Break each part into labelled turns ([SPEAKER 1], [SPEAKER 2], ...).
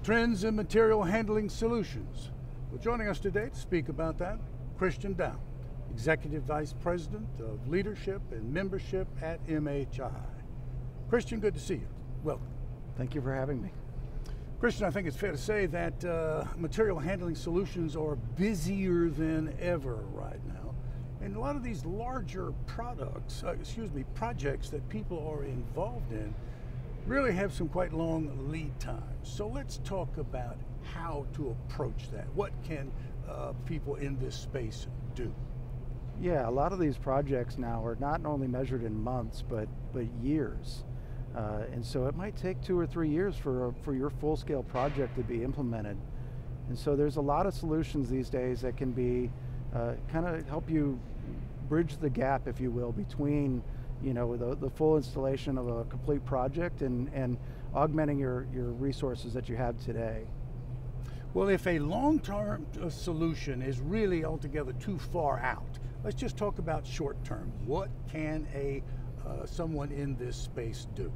[SPEAKER 1] Trends in material handling solutions. Well, joining us today to speak about that, Christian Down, Executive Vice President of Leadership and Membership at MHI. Christian, good to see you. Welcome.
[SPEAKER 2] Thank you for having me.
[SPEAKER 1] Christian, I think it's fair to say that material handling solutions are busier than ever right now. And a lot of these larger projects that people are involved in really have some quite long lead times. So let's talk about how to approach that. What can people in this space do?
[SPEAKER 2] Yeah, a lot of these projects now are not only measured in months, but years. And so it might take 2 or 3 years for your full-scale project to be implemented. And so there's a lot of solutions these days that can be kind of help you bridge the gap, if you will, between the full installation of a complete project and augmenting your resources that you have today.
[SPEAKER 1] Well, if a long-term solution is really altogether too far out, let's just talk about short-term. What can someone in this space do?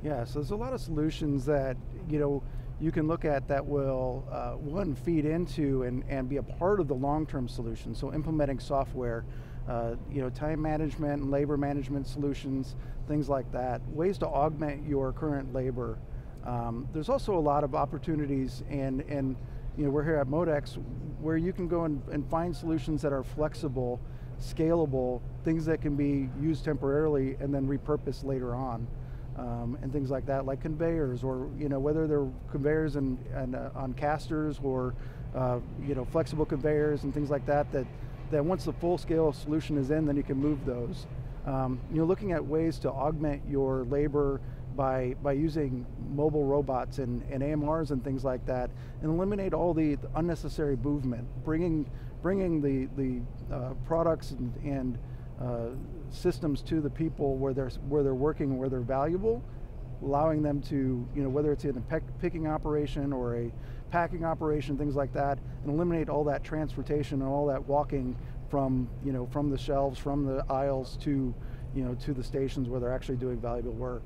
[SPEAKER 2] Yeah, so there's a lot of solutions that you can look at that will one, feed into and be a part of the long-term solution. So implementing software, time management and labor management solutions, things like that, ways to augment your current labor. There's also a lot of opportunities, and we're here at Modex, where you can go and find solutions that are flexible, scalable, things that can be used temporarily and then repurposed later on, and things like that, like conveyors, or whether they're conveyors and on casters, or flexible conveyors and things like that once the full-scale solution is in, then you can move those. Looking at ways to augment your labor by using mobile robots and AMRs and things like that, and eliminate all the unnecessary movement, bringing the products and systems to the people where they're working, where they're valuable, allowing them to, whether it's in a picking operation or a packing operation, things like that, and eliminate all that transportation and all that walking from the shelves, from the aisles to the stations where they're actually doing valuable work.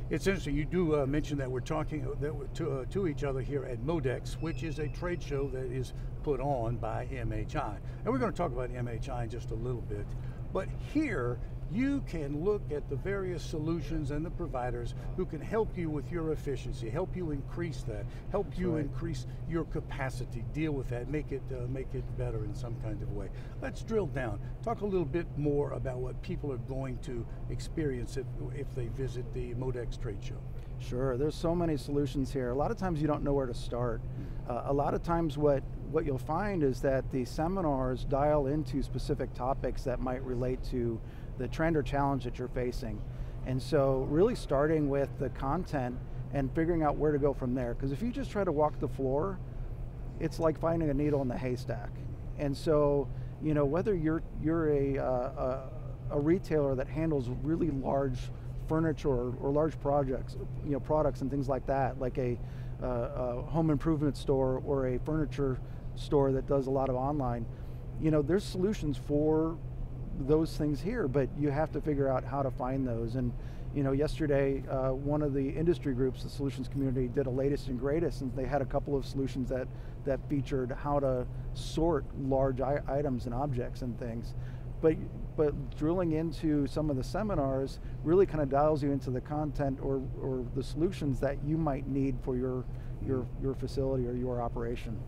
[SPEAKER 1] It's interesting, you do mention that we're talking to each other here at Modex, which is a trade show that is put on by MHI. And we're going to talk about MHI in just a little bit. But here, you can look at the various solutions and the providers who can help you with your efficiency, help you increase that, help you increase your capacity, deal with that, make it better in some kind of way. Let's drill down. Talk a little bit more about what people are going to experience if they visit the Modex trade show.
[SPEAKER 2] Sure, there's so many solutions here. A lot of times you don't know where to start. A lot of times what you'll find is that the seminars dial into specific topics that might relate to the trend or challenge that you're facing. And so really starting with the content and figuring out where to go from there. Because if you just try to walk the floor, it's like finding a needle in the haystack. And so, whether you're a retailer that handles really large furniture or large projects, products and things like that, like a home improvement store or a furniture store that does a lot of online, there's solutions for those things here, but you have to figure out how to find those. And yesterday, one of the industry groups, the solutions community, did a latest and greatest, and they had a couple of solutions that featured how to sort large items and objects and things. But drilling into some of the seminars really kind of dials you into the content or the solutions that you might need for your facility or your operation.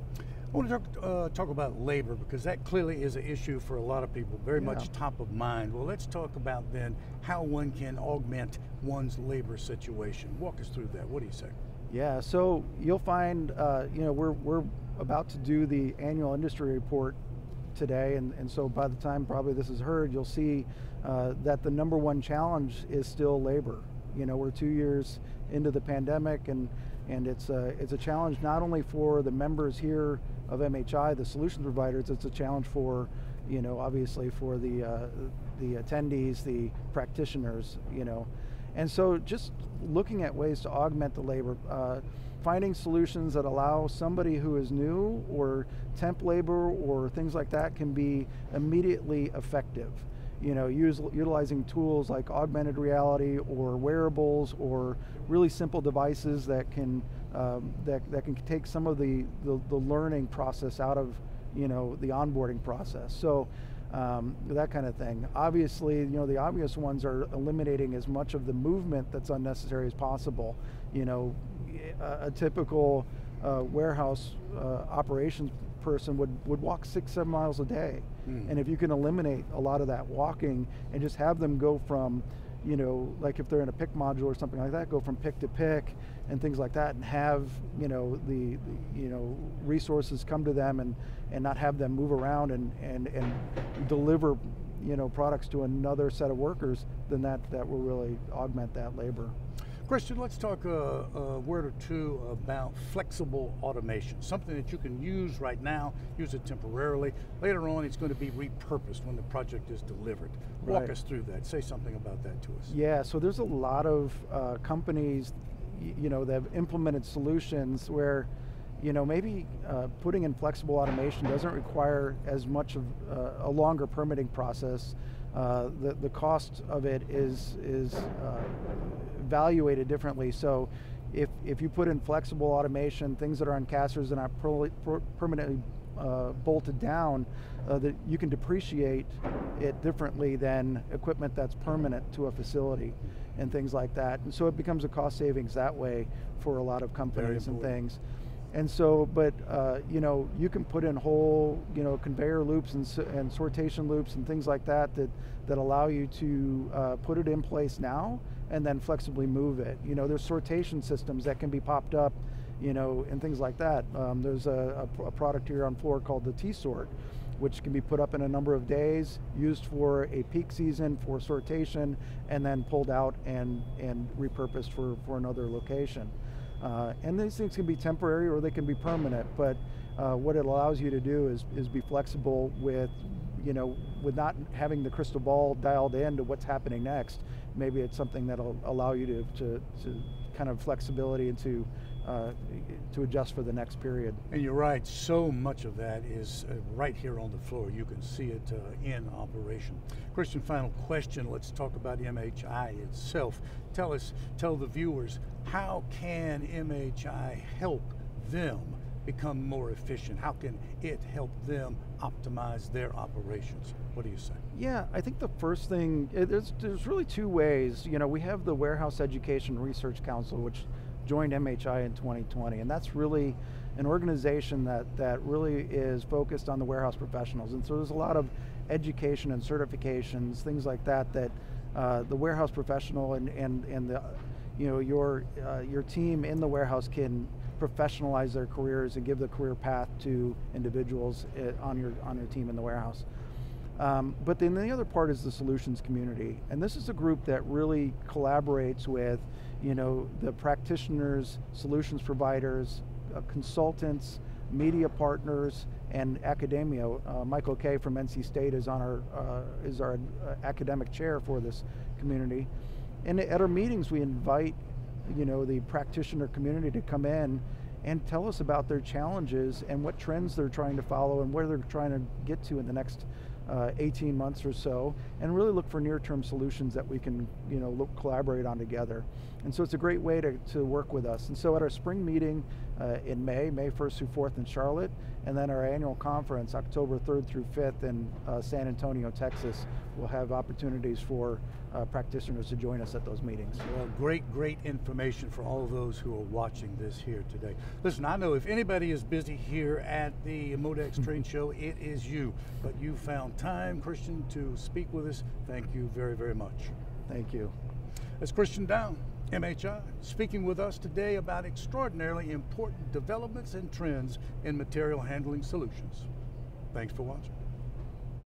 [SPEAKER 1] I want to talk about labor, because that clearly is an issue for a lot of people, very much top of mind. Well, let's talk about then how one can augment one's labor situation. Walk us through that. What do you say?
[SPEAKER 2] Yeah, so you'll find, we're about to do the annual industry report today, and so by the time probably this is heard, you'll see that the number one challenge is still labor. We're 2 years into the pandemic, and it's a challenge not only for the members here of MHI, the solution providers, it's a challenge for, obviously for the attendees, the practitioners, And so just looking at ways to augment the labor, finding solutions that allow somebody who is new or temp labor or things like that can be immediately effective. utilizing tools like augmented reality or wearables or really simple devices that can that can take some of the learning process out of the onboarding process. So that kind of thing. Obviously, the obvious ones are eliminating as much of the movement that's unnecessary as possible. A typical warehouse operations person would walk 6-7 miles a day. And if you can eliminate a lot of that walking and just have them go from, like if they're in a pick module or something like that, go from pick to pick and things like that, and have the resources come to them and not have them move around and deliver products to another set of workers, then that will really augment that labor.
[SPEAKER 1] Christian, let's talk a word or two about flexible automation, something that you can use right now, use it temporarily. Later on, it's going to be repurposed when the project is delivered. Walk us through that. Say something about that to us.
[SPEAKER 2] Yeah, so there's a lot of companies, that have implemented solutions where, maybe putting in flexible automation doesn't require as much of a longer permitting process. The cost of it is evaluated differently. So if you put in flexible automation, things that are on casters and are permanently bolted down, that you can depreciate it differently than equipment that's permanent to a facility and things like that. And so it becomes a cost savings that way for a lot of companies and things. And so, but you can put in whole, conveyor loops and sortation loops and things like that allow you to put it in place now and then flexibly move it. There's sortation systems that can be popped up, and things like that. There's a product here on floor called the T-Sort, which can be put up in a number of days, used for a peak season for sortation, and then pulled out and repurposed for another location. And these things can be temporary or they can be permanent, but what it allows you to do is be flexible with not having the crystal ball dialed in to what's happening next. Maybe it's something that'll allow you to kind of flexibility and to adjust for the next period.
[SPEAKER 1] And you're right, so much of that is right here on the floor. You can see it in operation. Christian, final question. Let's talk about MHI itself. Tell the viewers, how can MHI help them become more efficient? How can it help them optimize their operations? What do you say?
[SPEAKER 2] Yeah, I think the first thing, there's really two ways. We have the Warehouse Education Research Council, which joined MHI in 2020, and that's really an organization that really is focused on the warehouse professionals. And so there's a lot of education and certifications, things like that the warehouse professional and the your team in the warehouse can professionalize their careers and give the career path to individuals on your team in the warehouse. But then the other part is the solutions community, and this is a group that really collaborates with the practitioners, solutions providers, consultants, media partners, and academia. Michael Kay from NC State is on our academic chair for this community. And at our meetings, we invite the practitioner community to come in and tell us about their challenges and what trends they're trying to follow and where they're trying to get to in the next 18 months or so, and really look for near-term solutions that we can collaborate on together. And so it's a great way to work with us. And so at our spring meeting in May 1st through 4th in Charlotte, and then our annual conference October 3rd through 5th in San Antonio, Texas, we'll have opportunities for practitioners to join us at those meetings.
[SPEAKER 1] Well, great information for all of those who are watching this here today. Listen, I know if anybody is busy here at the Modex trade show, it is you. But you found time, Christian, to speak with us. Thank you very, very much.
[SPEAKER 2] Thank you.
[SPEAKER 1] That's Christian Down, MHI, speaking with us today about extraordinarily important developments and trends in material handling solutions. Thanks for watching.